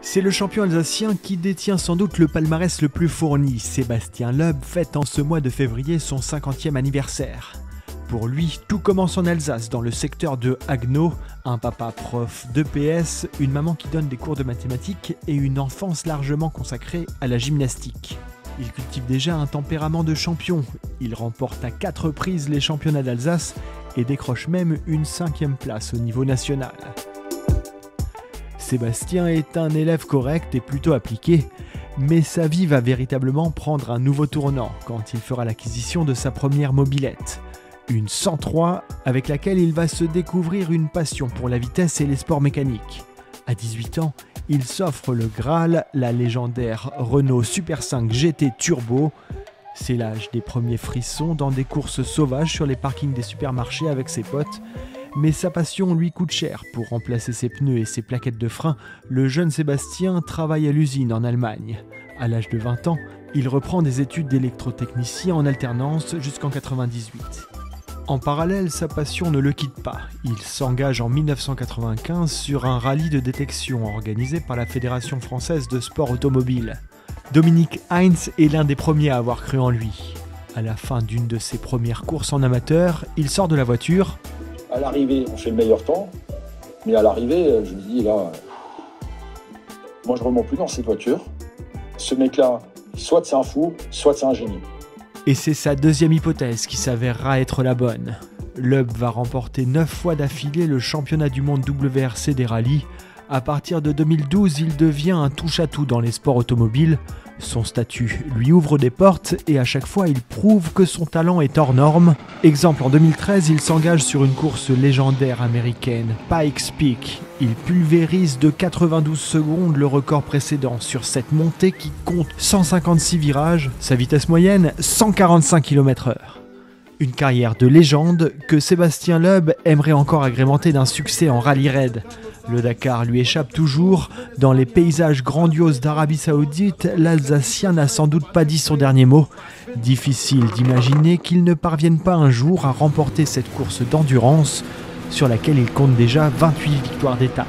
C'est le champion alsacien qui détient sans doute le palmarès le plus fourni. Sébastien Loeb fête en ce mois de février son 50e anniversaire. Pour lui, tout commence en Alsace, dans le secteur de Haguenau. Un papa prof d'EPS, une maman qui donne des cours de mathématiques et une enfance largement consacrée à la gymnastique. Il cultive déjà un tempérament de champion. Il remporte à 4 reprises les championnats d'Alsace et décroche même une 5e place au niveau national. Sébastien est un élève correct et plutôt appliqué, mais sa vie va véritablement prendre un nouveau tournant quand il fera l'acquisition de sa première mobilette. Une 103 avec laquelle il va se découvrir une passion pour la vitesse et les sports mécaniques. À 18 ans, il s'offre le Graal, la légendaire Renault Super 5 GT Turbo. C'est l'âge des premiers frissons dans des courses sauvages sur les parkings des supermarchés avec ses potes. Mais sa passion lui coûte cher. Pour remplacer ses pneus et ses plaquettes de frein, le jeune Sébastien travaille à l'usine en Allemagne. À l'âge de 20 ans, il reprend des études d'électrotechnicien en alternance jusqu'en 98. En parallèle, sa passion ne le quitte pas. Il s'engage en 1995 sur un rallye de détection organisé par la Fédération française de sport automobile. Dominique Heinz est l'un des premiers à avoir cru en lui. À la fin d'une de ses premières courses en amateur, il sort de la voiture. À l'arrivée, on fait le meilleur temps, mais à l'arrivée, je me dis là, moi je ne remonte plus dans cette voiture. Ce mec-là, soit c'est un fou, soit c'est un génie. Et c'est sa deuxième hypothèse qui s'avérera être la bonne. Loeb va remporter 9 fois d'affilée le championnat du monde WRC des rallyes. À partir de 2012, il devient un touche-à-tout dans les sports automobiles. Son statut lui ouvre des portes et à chaque fois il prouve que son talent est hors norme. Exemple, en 2013, il s'engage sur une course légendaire américaine, Pikes Peak. Il pulvérise de 92 secondes le record précédent sur cette montée qui compte 156 virages, sa vitesse moyenne 145 km/h. Une carrière de légende que Sébastien Loeb aimerait encore agrémenter d'un succès en rallye raid. Le Dakar lui échappe toujours. Dans les paysages grandioses d'Arabie Saoudite, l'Alsacien n'a sans doute pas dit son dernier mot. Difficile d'imaginer qu'il ne parvienne pas un jour à remporter cette course d'endurance sur laquelle il compte déjà 28 victoires d'étape.